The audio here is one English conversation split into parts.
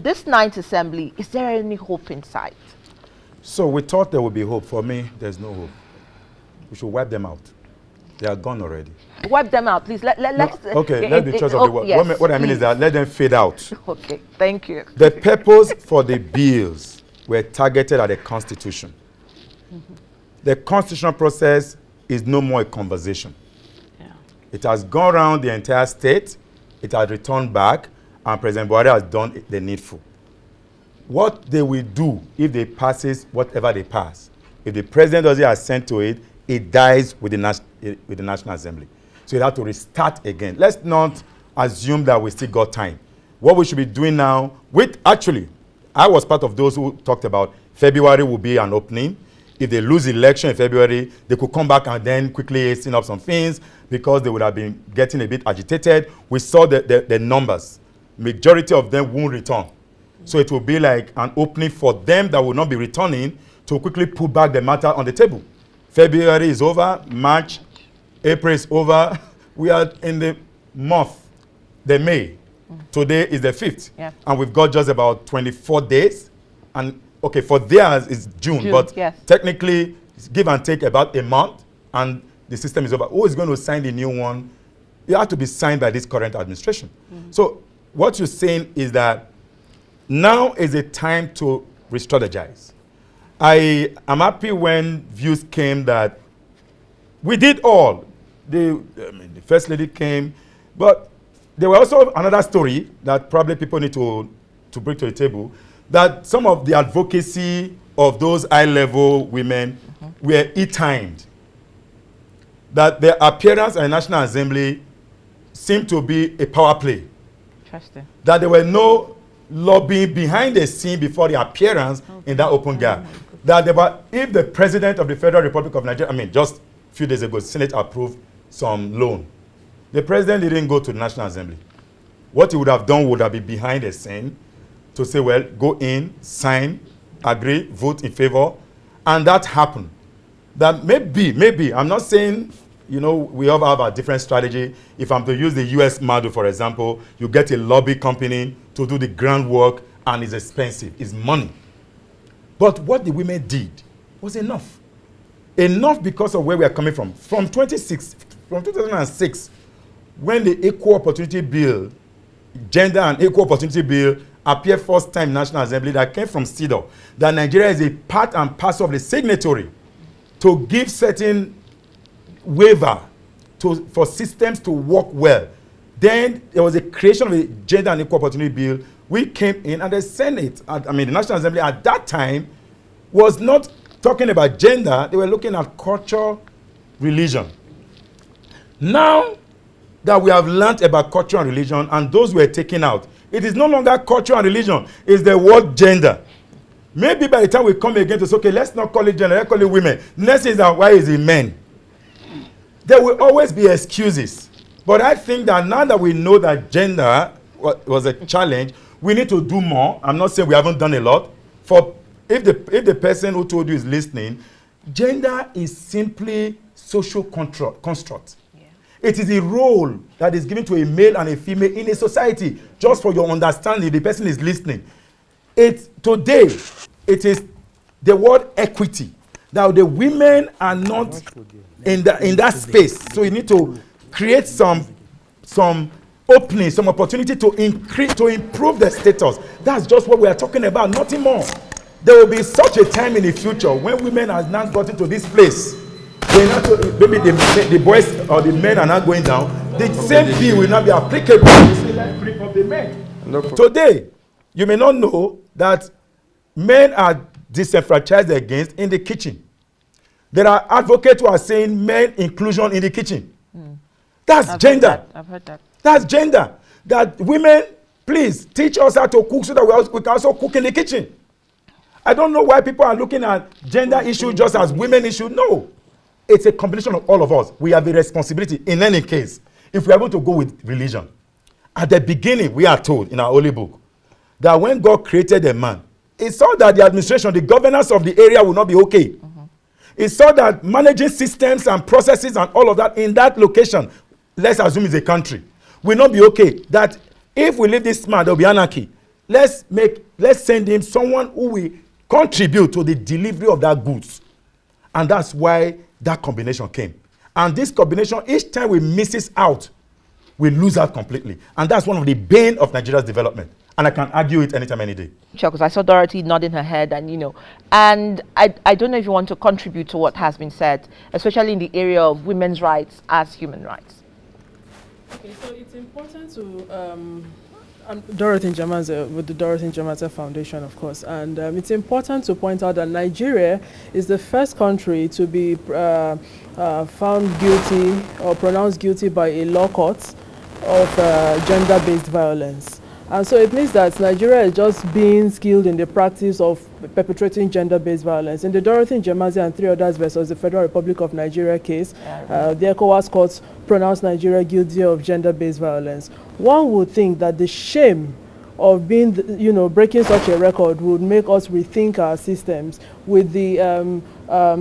this ninth assembly, is there any hope in sight? So we thought there would be hope. For me, there's no hope. We should wipe them out. They are gone already. Wipe them out, please. Let's be choice of the word. Yes, what I mean is that let them fade out. Okay, thank you. The purpose for the bills were targeted at the Constitution. The constitutional process is no more a conversation. Yeah. It has gone around the entire state. It has returned back, and President Buhari has done the needful. What they will do if they passes whatever they pass, if the president doesn't assent to it, it dies with the National Assembly. So you have to restart again. Let's not assume that we still got time. What we should be doing now, actually, I was part of those who talked about February will be an opening. If they lose election in February, they could come back and then quickly hasten up some things because they would have been getting a bit agitated. We saw the numbers. Majority of them won't return. So it will be like an opening for them that will not be returning to quickly put back the matter on the table. February is over, March, April is over. We are in the month, the May. Today is the 5th. Yeah. And we've got just about 24 days. And okay, for theirs it's June, but yes. Technically, it's give and take about a month, and the system is over. Who is going to sign the new one? It has to be signed by this current administration. So what you're saying is that now is the time to re-strategize. I am happy when views came that we did all. The First Lady came, but there was also another story that probably people need to bring to the table, that some of the advocacy of those high-level women were ill-timed. That their appearance at the National Assembly seemed to be a power play. Interesting. That there were no lobbying behind the scene before the appearance in that open gap. That if the President of the Federal Republic of Nigeria, just a few days ago, Senate approved some loan. The President didn't go to the National Assembly. What he would have done would have been behind the scene to say, well, go in, sign, agree, vote in favor, and that happened. That maybe, I'm not saying, we all have a different strategy. If I'm to use the US model, for example, you get a lobby company to do the groundwork, and it's expensive, it's money. But what the women did was enough. Enough because of where we are coming from. From 2006, when the Equal Opportunity Bill, Gender and Equal Opportunity Bill, appeared first time in National Assembly, that came from CEDAW, that Nigeria is a part and parcel of the signatory to give certain waiver for systems to work well. Then there was a creation of a Gender and Equal Opportunity Bill. We came in, and the Senate, the National Assembly at that time was not talking about gender. They were looking at culture, religion. Now that we have learned about culture and religion, and those were taken out, it is no longer culture and religion. It's the word gender. Maybe by the time we come again to say, okay, let's not call it gender, let's call it women. Next is that why is it men? There will always be excuses. But I think that now that we know that gender was a challenge, we need to do more. I'm not saying we haven't done a lot. If the person who told you is listening, gender is simply social construct. Yeah. It is a role that is given to a male and a female in a society. Just for your understanding, the person is listening. Today, it is the word equity. Now, the women are not in that space. So you need to create some opening, some opportunity to improve the status. That's just what we are talking about, nothing more. There will be such a time in the future when women have now gotten to this place. Maybe the boys or the men are not going down. The same thing will not be applicable to the men. Today, you may not know that men are disenfranchised against in the kitchen. There are advocates who are saying men inclusion in the kitchen. That's gender. I've heard that. That's gender. That women, please teach us how to cook so that we can also cook in the kitchen. I don't know why people are looking at gender issue just as women issue. No. It's a combination of all of us. We have a responsibility in any case. If we are able to go with religion. At the beginning, we are told in our holy book that when God created a man, he saw that the administration, the governance of the area will not be okay. He saw that managing systems and processes and all of that in that location, let's assume it's a country, will not be okay. That if we leave this man, there will be anarchy. let's send him someone who will contribute to the delivery of that goods. And that's why that combination came. And this combination, each time we misses out, we lose out completely. And that's one of the bane of Nigeria's development. And I can argue it anytime, any day. Sure, because I saw Dorothy nodding her head, and I don't know if you want to contribute to what has been said, especially in the area of women's rights as human rights. Okay, so it's important to Dorothy Njamaze with the Dorothy Njamaze Foundation, of course, and it's important to point out that Nigeria is the first country to be found guilty or pronounced guilty by a law court of gender-based violence. And so it means that Nigeria is just being skilled in the practice of perpetrating gender-based violence. In the Dorothy Njamaze and 3 others versus the Federal Republic of Nigeria case, the ECOWAS courts pronounced Nigeria guilty of gender-based violence. One would think that the shame of being, breaking such a record would make us rethink our systems. With the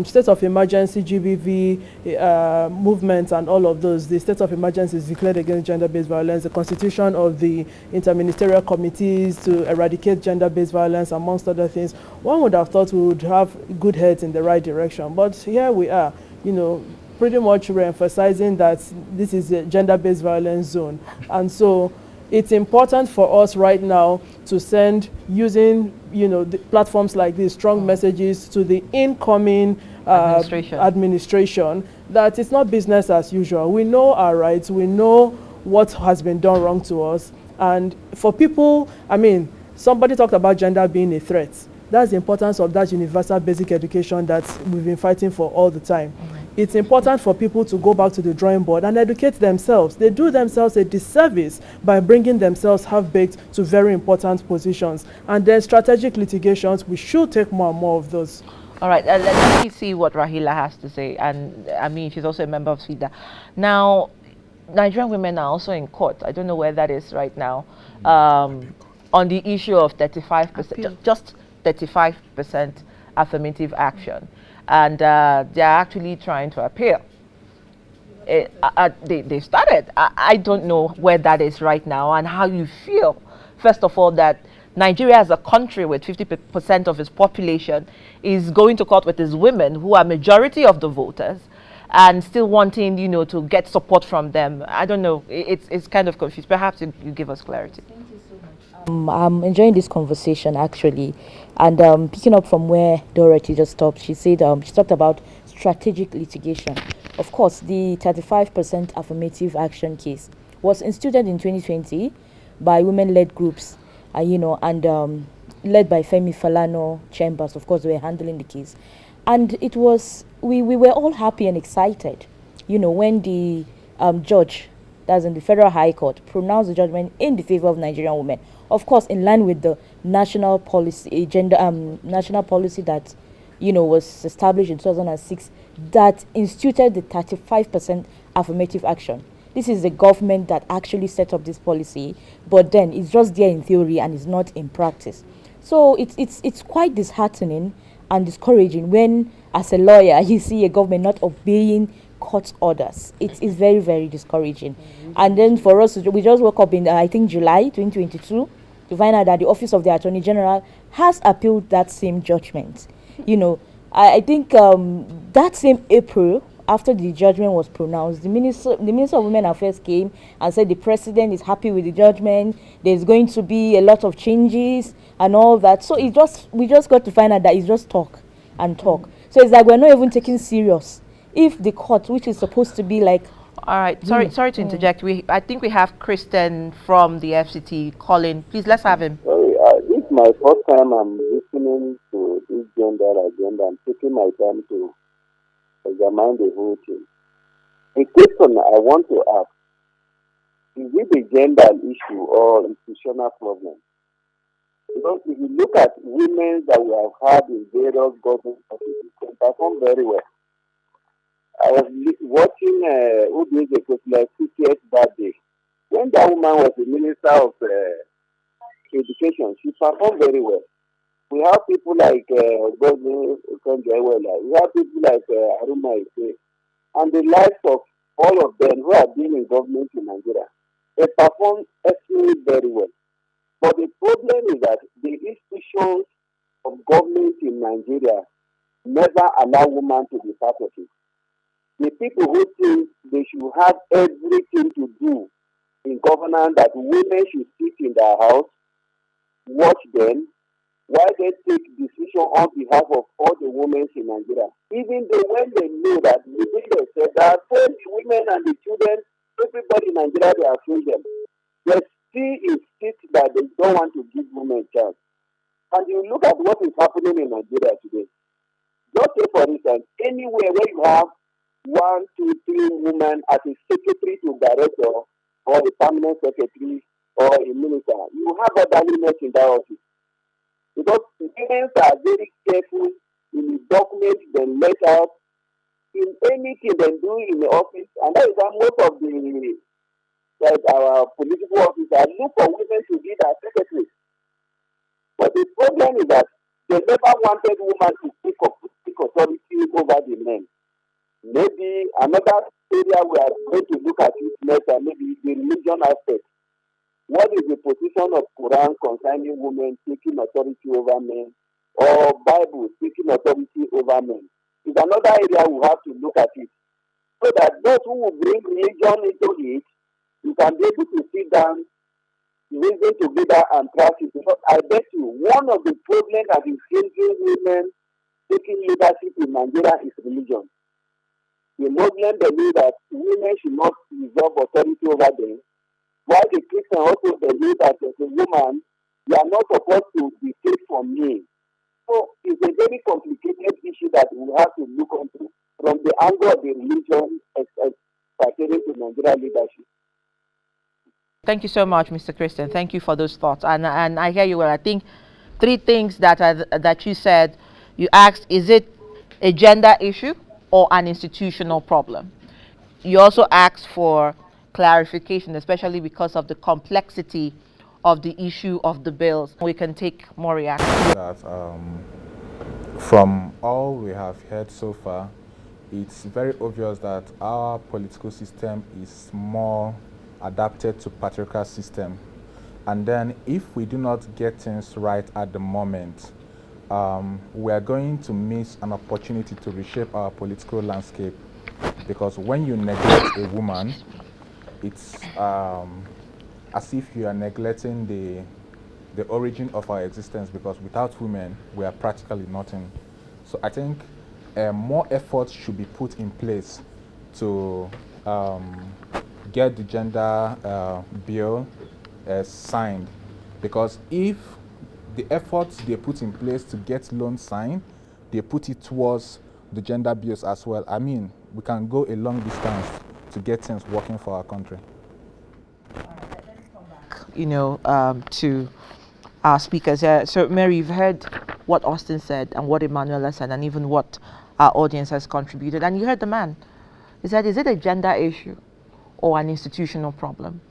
state of emergency, GBV movements and all of those, the state of emergency is declared against gender-based violence, the constitution of the interministerial committees to eradicate gender-based violence, amongst other things. One would have thought we would have good heads in the right direction, but here we are, pretty much re-emphasizing that this is a gender-based violence zone. And so it's important for us right now to send, using the platforms like these, strong messages to the incoming administration that it's not business as usual. We know our rights, we know what has been done wrong to us. And for people, somebody talked about gender being a threat. That's the importance of that universal basic education that we've been fighting for all the time. It's important for people to go back to the drawing board and educate themselves. They do themselves a disservice by bringing themselves half-baked to very important positions. And then strategic litigations, we should take more and more of those. All right, let me see what Rahila has to say. And she's also a member of FIDA. Now, Nigerian women are also in court. I don't know where that is right now. On the issue of 35%, just 35% affirmative action. And they're actually trying to appeal. They started. I don't know where that is right now and how you feel. First of all, that Nigeria as a country with 50% of its population is going to court with its women, who are majority of the voters, and still wanting, to get support from them. I don't know. It's kind of confused. Perhaps you give us clarity. Thank you so much. I'm enjoying this conversation, actually. And picking up from where Dorothy just stopped, she said she talked about strategic litigation. Of course, the 35% affirmative action case was instituted in 2020 by women-led groups, and led by Femi Falana Chambers. Of course, they were handling the case. And it was, we were all happy and excited, when the judge, that's in the Federal High Court, pronounced the judgment in the favor of Nigerian women. Of course, in line with the national policy, national policy that, was established in 2006, that instituted the 35% affirmative action. This is the government that actually set up this policy, but then it's just there in theory and it's not in practice. So it's quite disheartening and discouraging when, as a lawyer, you see a government not obeying court orders. It is very, very discouraging. And then for us, we just woke up in, I think, July 2022 to find out that the Office of the Attorney General has appealed that same judgment. I think that same April, after the judgment was pronounced, the Minister of Women Affairs came and said the President is happy with the judgment. There's going to be a lot of changes and all that. So we just got to find out that it's just talk and talk. So it's like we're not even taking serious. If the court, which is supposed to be like... All right, sorry to interject. I think we have Kristen from the FCT calling. Please, let's have him. Sorry, this is my first time I'm listening to this gender agenda. I'm taking my time to examine the whole thing. The question I want to ask, is it a gender issue or institutional problem? Because if you look at women that we have had in various government offices, they perform very well. I was watching Udwige Kosula's 50th birthday. When that woman was the Minister of Education, she performed very well. We have people like Godwin Okonjo-Iweala. We have people like Aruna Ife, and the likes of all of them who have been in government in Nigeria. They perform extremely very well. But the problem is that the institutions of government in Nigeria never allow women to be part of it. The people who think they should have everything to do in governance, that women should sit in their house, watch them, while they take decision on behalf of all the women in Nigeria. Even though when they know that within themselves, there are the women and the children, everybody in Nigeria, they are freedom. They still insist that they don't want to give women a chance. And you look at what is happening in Nigeria today. Just say, for instance, anywhere where you have 1, 2, 3 women as a secretary to director or a permanent secretary or a minister, you have orderliness in that office. Because women are very careful in the documents they let out, in anything they do in the office, and that is why most of the our political officers look for women to be their secretaries. But the problem is that they never wanted women to take authority over the men. Maybe another area we are going to look at it later, maybe the religion aspect. What is the position of Quran concerning women taking authority over men, or Bible taking authority over men? It's another area we have to look at it. So that those who will bring religion into it, you can be able to sit down, reason together and practice. Because I bet you, one of the problems that is hindering women taking leadership in Nigeria is religion. The Muslims believe that women should not reserve authority over them, while the Christians also believe that as a woman, you are not supposed to dictate from me. So it's a very complicated issue that we have to look into from the angle of the religion pertaining to Nigeria leadership. Thank you so much, Mr. Christian. Thank you for those thoughts. And I hear you well. I think 3 things that you said. You asked, is it a gender issue or an institutional problem? You also asked for clarification, especially because of the complexity of the issue of the bills. We can take more reactions. That from all we have heard so far, it's very obvious that our political system is more adapted to patriarchal system. And then if we do not get things right at the moment, we are going to miss an opportunity to reshape our political landscape. Because when you neglect a woman, it's as if you are neglecting the origin of our existence, because without women, we are practically nothing. So I think more efforts should be put in place to get the gender bill signed, because if the efforts they put in place to get loans signed, they put it towards the gender bills as well, I mean, we can go a long distance to get things working for our country. You know, to our speakers here. So, Mary, you've heard what Austin said and what Emanuela said, and even what our audience has contributed. And you heard the man. He said, is it a gender issue or an institutional problem?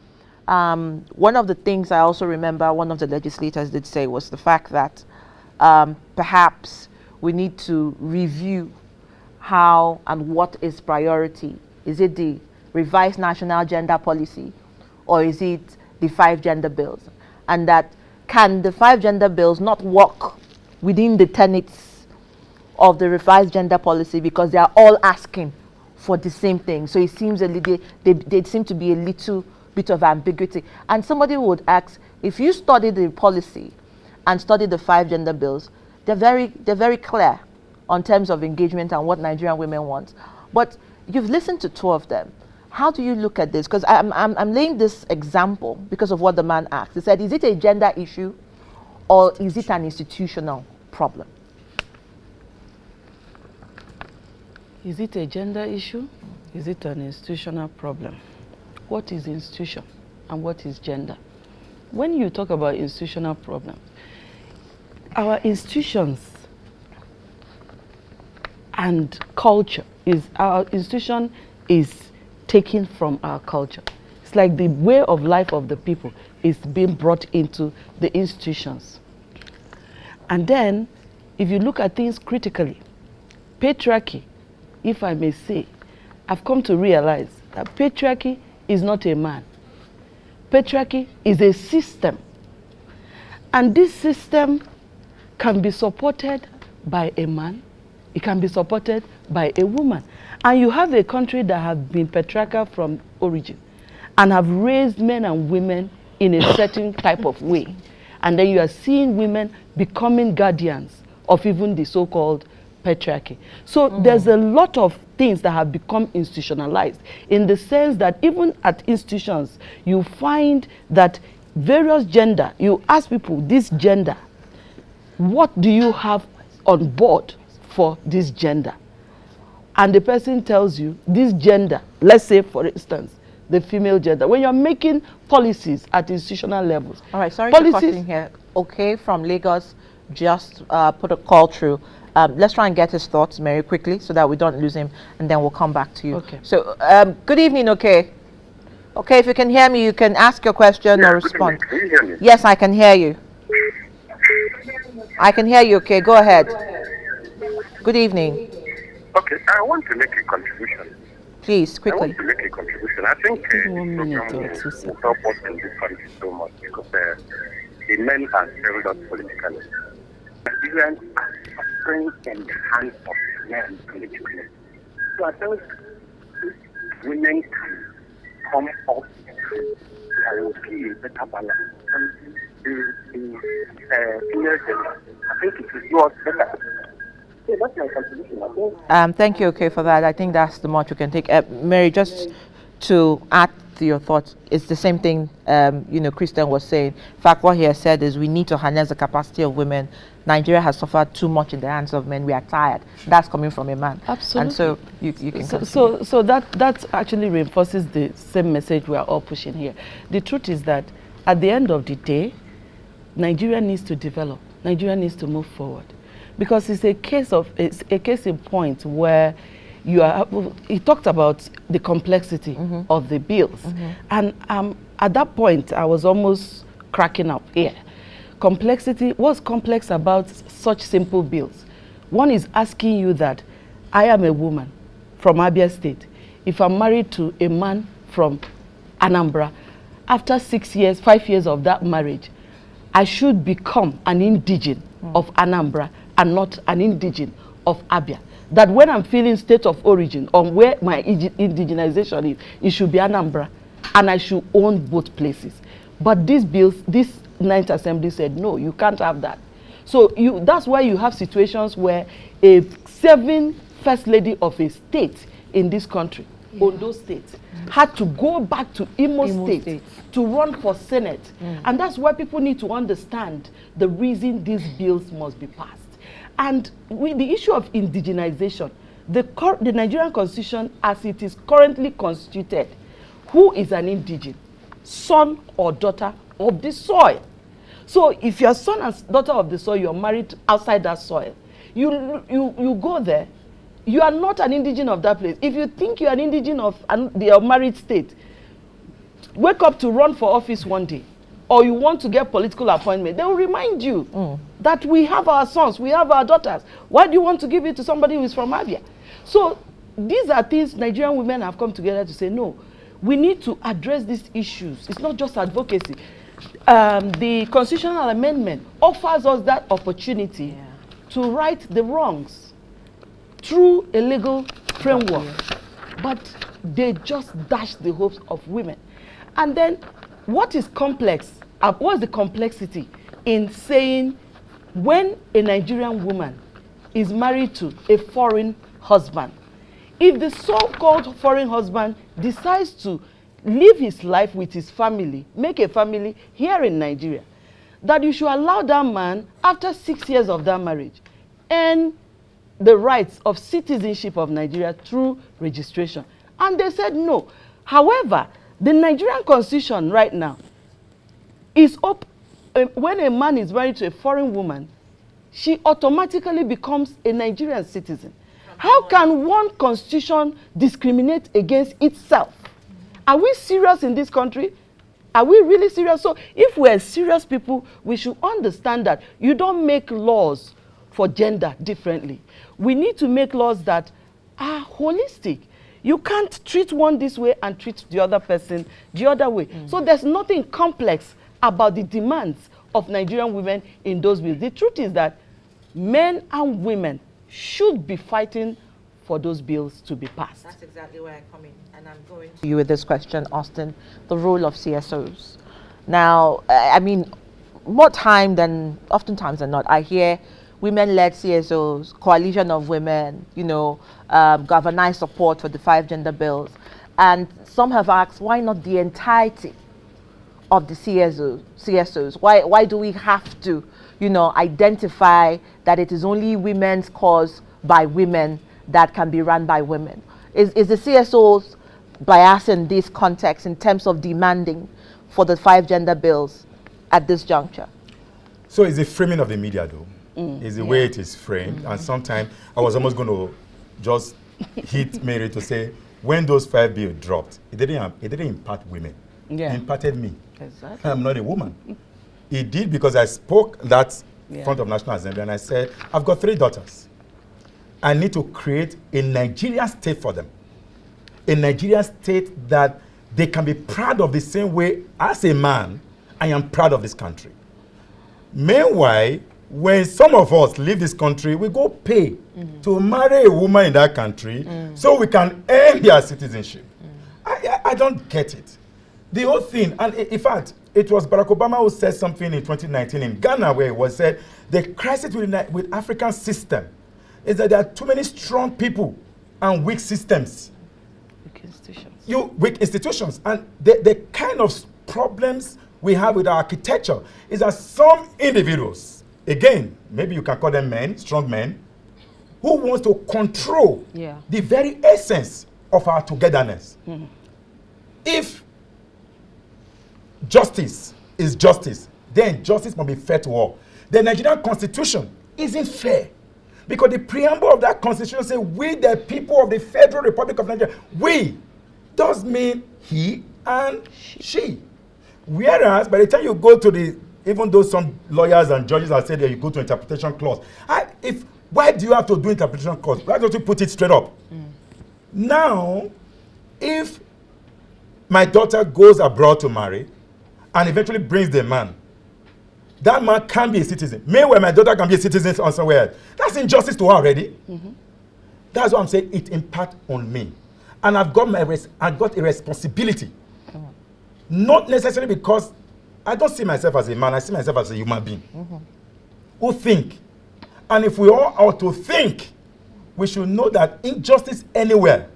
One of the things I also remember one of the legislators did say was the fact that perhaps we need to review how and what is priority. Is it the revised national gender policy, or is it the 5 gender bills? And that can the 5 gender bills not work within the tenets of the revised gender policy, because they are all asking for the same thing. So it seems they seem to be a little bit of ambiguity. And somebody would ask, if you study the policy and study the 5 gender bills, they're very clear on terms of engagement and what Nigerian women want. But you've listened to 2 of them. How do you look at this? Because I'm laying this example because of what the man asked. He said, is it a gender issue or is it an institutional problem? Is it a gender issue? Is it an institutional problem? What is institution and what is gender? When you talk about institutional problems, our institutions and culture our institution is taken from our culture. It's like the way of life of the people is being brought into the institutions. And then, if you look at things critically, patriarchy, if I may say, I've come to realize that patriarchy is not a man. Patriarchy is a system And this system can be supported by a man, it can be supported by a woman. And you have a country that have been patriarchal from origin and have raised men and women in a certain type of way. And then you are seeing women becoming guardians of even the so-called patriarchy. So there's a lot of things that have become institutionalized in the sense that even at institutions, you find that various gender, you ask people, this gender, what do you have on board for this gender? And the person tells you this gender, let's say for instance, the female gender. When you're making policies at institutional levels. All right, sorry to cut in here. Okay, from Lagos, just put a call through. Let's try and get his thoughts, Mary, quickly, so that we don't lose him, and then we'll come back to you. Okay. So, good evening, okay? Okay, if you can hear me, you can ask your question or respond. Can you hear me? Yes, I can hear you. I can hear you, okay? Go ahead. Good evening. Okay, I want to make a contribution. Please, I quickly. want to make a contribution. I think this 1 minute program or two will help us in this country so much because the men are failed us politically. Nigerians are suffering in the hands of men politically. So I think if women can come up, there will be a better balance. And the female gender, I think it will do us better. So that's my contribution. I think Thank you, okay, for that. I think that's the much we can take. Mary, just to add to your thoughts, it's the same thing, Christian was saying. In fact, what he has said is we need to harness the capacity of women. Nigeria has suffered too much in the hands of men. We are tired. That's coming from a man. Absolutely. And so you can So that actually reinforces the same message we are all pushing here. The truth is that at the end of the day, Nigeria needs to develop. Nigeria needs to move forward. Because it's a case in point where he talked about the complexity of the bills. And at that point, I was almost cracking up here. Complexity, what's complex about such simple bills? One is asking you that I am a woman from Abia State. If I'm married to a man from Anambra, after 5 years of that marriage, I should become an indigene of Anambra and not an indigene of Abia. That when I'm feeling state of origin or where my indigenization is, it should be Anambra and I should own both places. But these bills, this Ninth Assembly said, no, you can't have that. So that's why you have situations where a 7th first lady of a state in this country, Ondo State, had to go back to Imo State to run for Senate. And that's why people need to understand the reason these bills must be passed. And with the issue of indigenization, the Nigerian Constitution, as it is currently constituted, who is an indigene? Son or daughter of the soil. So if you're son and daughter of the soil, you're married outside that soil. You go there, you are not an indigene of that place. If you think you're an indigene of the married state, wake up to run for office one day, or you want to get political appointment, they will remind you that we have our sons, we have our daughters. Why do you want to give it to somebody who is from Abia? So these are things Nigerian women have come together to say, no, we need to address these issues. It's not just advocacy. The constitutional amendment offers us that opportunity to right the wrongs through a legal framework. But they just dash the hopes of women. And then what is complex? What's the complexity in saying when a Nigerian woman is married to a foreign husband, if the so-called foreign husband decides to live his life with his family, make a family here in Nigeria, that you should allow that man, after 6 years of that marriage, earn the rights of citizenship of Nigeria through registration. And they said no. However, the Nigerian Constitution right now is up. When a man is married to a foreign woman, she automatically becomes a Nigerian citizen. How can one constitution discriminate against itself? Are we serious in this country? Are we really serious? So if we're serious people, we should understand that you don't make laws for gender differently. We need to make laws that are holistic. You can't treat one this way and treat the other person the other way. So there's nothing complex about the demands of Nigerian women in those bills. The truth is that men and women should be fighting for those bills to be passed. That's exactly where I come in, and I'm going to you with this question, Austin, the role of CSOs. Now, I mean, more time than, oftentimes than not, I hear women-led CSOs, coalition of women, you know, galvanized support for the 5 gender bills. And some have asked, why not the entirety of the CSOs? Why do we have to, you know, identify that it is only women's cause by women that can be run by women? Is the CSOs biased in this context in terms of demanding for the 5 gender bills at this juncture? So it's the framing of the media, though. It's the way it is framed. And sometimes I was almost going to just hit Mary to say, when those 5 bills dropped, it didn't impact women. Yeah. It impacted me. Exactly. I'm not a woman. It did because I spoke that in front of National Assembly and I said, I've got 3 daughters. I need to create a Nigerian state for them. A Nigerian state that they can be proud of the same way as a man I am proud of this country. Meanwhile, when some of us leave this country, we go pay to marry a woman in that country so we can earn their citizenship. I don't get it. The whole thing, and in fact, it was Barack Obama who said something in 2019 in Ghana where it was said, the crisis with African system is that there are too many strong people and weak systems. Weak institutions. Weak institutions. And the kind of problems we have with our architecture is that some individuals, again, maybe you can call them men, strong men, who wants to control the very essence of our togetherness. If justice is justice, then justice must be fair to all. The Nigerian Constitution isn't fair because the preamble of that Constitution says, we the people of the Federal Republic of Nigeria, we does mean he and she. Whereas by the time you go to even though some lawyers and judges have said that you go to interpretation clause, why do you have to do interpretation clause? Why don't you put it straight up? Now, if my daughter goes abroad to marry and eventually brings the man, that man can be a citizen. Meanwhile, my daughter can be a citizen somewhere else. That's injustice to her already. That's what I'm saying. It impacts on me. And I've got a responsibility. Not necessarily because I don't see myself as a man, I see myself as a human being who think. And if we all ought to think, we should know that injustice anywhere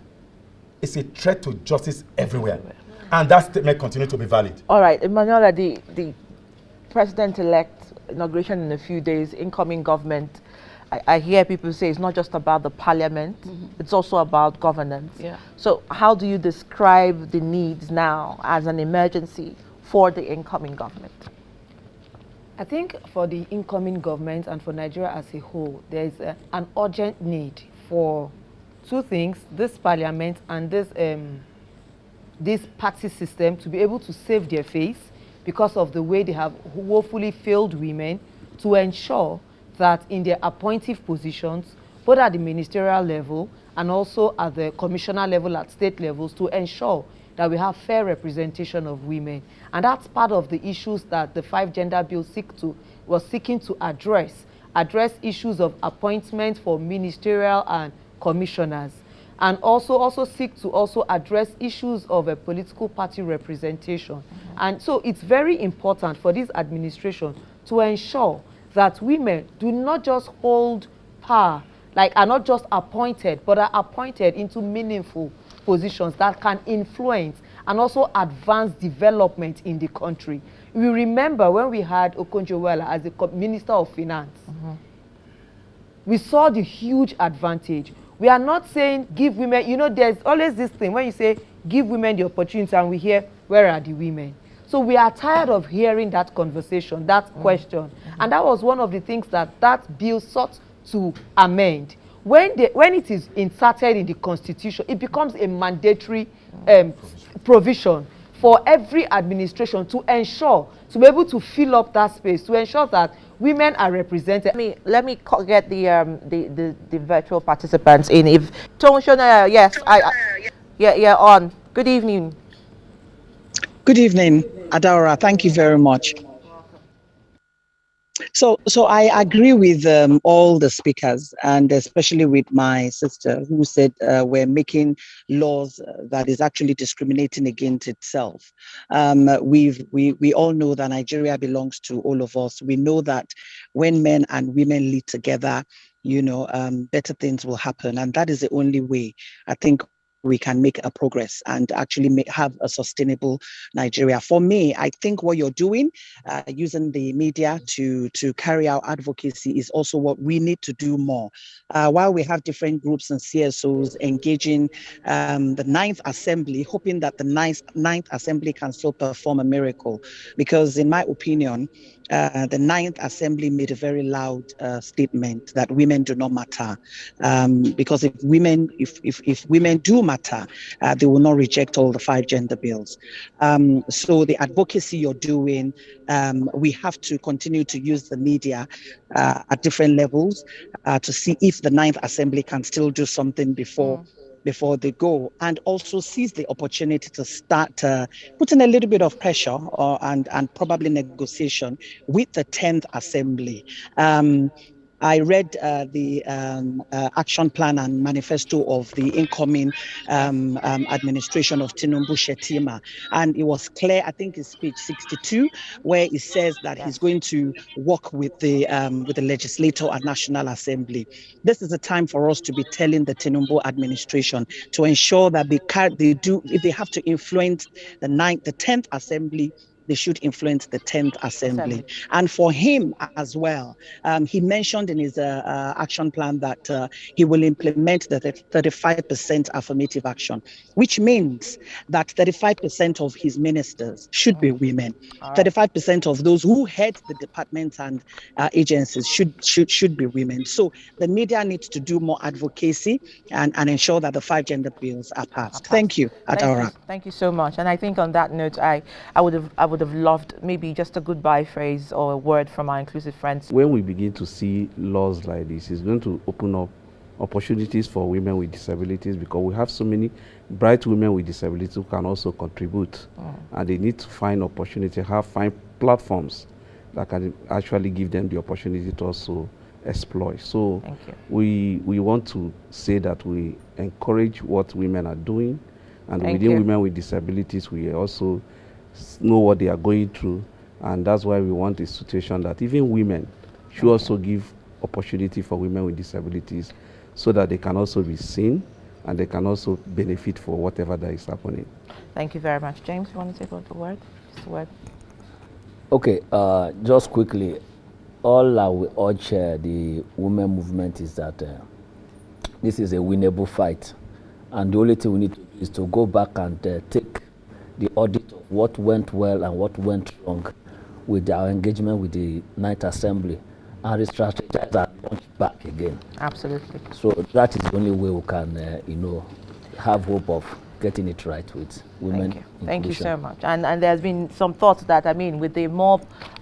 is a threat to justice everywhere. And that statement continues to be valid. All right, Emanuela, the president-elect inauguration in a few days, incoming government, I hear people say it's not just about the parliament, it's also about governance. So how do you describe the needs now as an emergency for the incoming government? I think for the incoming government and for Nigeria as a whole, there is an urgent need for 2 things, this parliament and this party system to be able to save their face because of the way they have woefully failed women, to ensure that in their appointive positions, both at the ministerial level and also at the commissioner level, at state levels, to ensure that we have fair representation of women. And that's part of the issues that the 5 gender bill was seeking to address issues of appointment for ministerial and commissioners, and also seek to also address issues of a political party representation. And so it's very important for this administration to ensure that women do not just hold power, are not just appointed, but are appointed into meaningful positions that can influence and also advance development in the country. We remember when we had Okonjo-Iweala as the Minister of Finance, we saw the huge advantage. We are not saying give women, there's always this thing when you say give women the opportunity and we hear, where are the women? So we are tired of hearing that conversation, that question. And that was one of the things that bill sought to amend. When it is inserted in the Constitution, it becomes a mandatory provision for every administration to ensure, to be able to fill up that space, to ensure that women are represented. Let me get the virtual participants in. If Tonshona, yes, yeah, on. Good evening. Good evening, Adaora. Thank you very much. So I agree with all the speakers, and especially with my sister who said we're making laws that is actually discriminating against itself. We all know that Nigeria belongs to all of us. We know that when men and women lead together, better things will happen, and that is the only way I think we can make a progress and actually have a sustainable Nigeria. For me, I think what you're doing, using the media to carry out advocacy, is also what we need to do more. While we have different groups and CSOs engaging the Ninth Assembly, hoping that the Ninth Assembly can still perform a miracle, because in my opinion, the Ninth Assembly made a very loud statement that women do not matter, because if women do matter, they will not reject all the 5 gender bills. So the advocacy you're doing, we have to continue to use the media at different levels to see if the Ninth Assembly can still do something before they go, and also seize the opportunity to start putting a little bit of pressure and probably negotiation with the 10th Assembly. I read the action plan and manifesto of the incoming administration of Tinubu Shettima, and it was clear, I think it's speech 62, where it says that he's going to work with the legislator at National Assembly. This is a time for us to be telling the Tinubu administration to ensure that they do, if they have to influence the 10th Assembly, they should influence the 10th Assembly. And for him as well, he mentioned in his action plan that he will implement the 35% affirmative action, which means that 35% of his ministers should be women. 35% of those who head the departments and agencies should be women. So the media needs to do more advocacy and ensure that the 5 gender bills are passed. Thank you, Adaora. Thank you so much. And I think on that note, I would have loved maybe just a goodbye phrase or a word from our inclusive friends. When we begin to see laws like this, it's going to open up opportunities for women with disabilities, because we have so many bright women with disabilities who can also contribute. And they need to find opportunity, find platforms that can actually give them the opportunity to also exploit. So we want to say that we encourage what women are doing, and within women with disabilities, we also know what they are going through, and that's why we want a situation that even women should also give opportunity for women with disabilities, so that they can also be seen and they can also benefit for whatever that is happening. Thank you very much. James, you want to take a word? Just a word. Okay, just quickly, all I will urge the women movement is that this is a winnable fight, and the only thing we need to do is to go back and take the audit of what went well and what went wrong with our engagement with the Ninth Assembly, and re-strategize and launch back again. Absolutely. So that is the only way we can, have hope of getting it right with women. Thank you so much. And there's been some thoughts that, with the more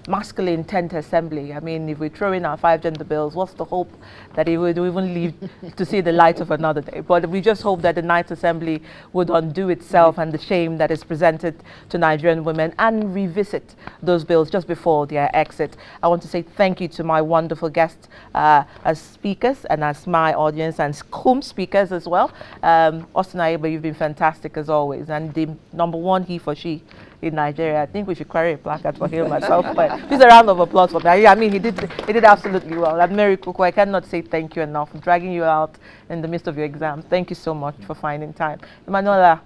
masculine 10th Assembly, if we throw in our 5 gender bills, what's the hope that it would even live to see the light of another day? But we just hope that the 9th Assembly would undo itself and the shame that is presented to Nigerian women, and revisit those bills just before their exit. I want to say thank you to my wonderful guests as speakers, and as my audience and speakers as well. Austin Ayeba, you've been fantastic as always, and the #1 he for she in Nigeria. I think we should carry a placard for him myself. But please, a round of applause for me. He did absolutely well. And Mary Kuku, I cannot say thank you enough for dragging you out in the midst of your exams. Thank you so much for finding time. Emanuela,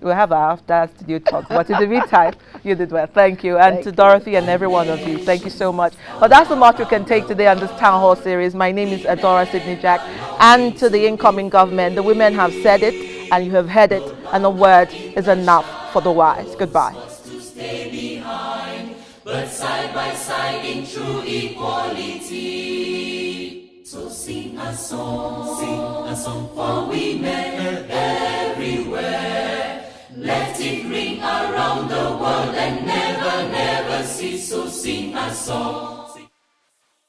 we'll have our after studio talk, but in the meantime, you did well. Thank you. And to Dorothy and every one of you, thank you so much. But that's the much we can take today on this Town Hall series. My name is Adora Sidney Jack. And to the incoming government, the women have said it, and you have heard it, and the word is enough for the wise. Goodbye. Stay behind, but side by side in true equality. So sing a song for women everywhere. Let it ring around the world and never, never cease. So sing a song.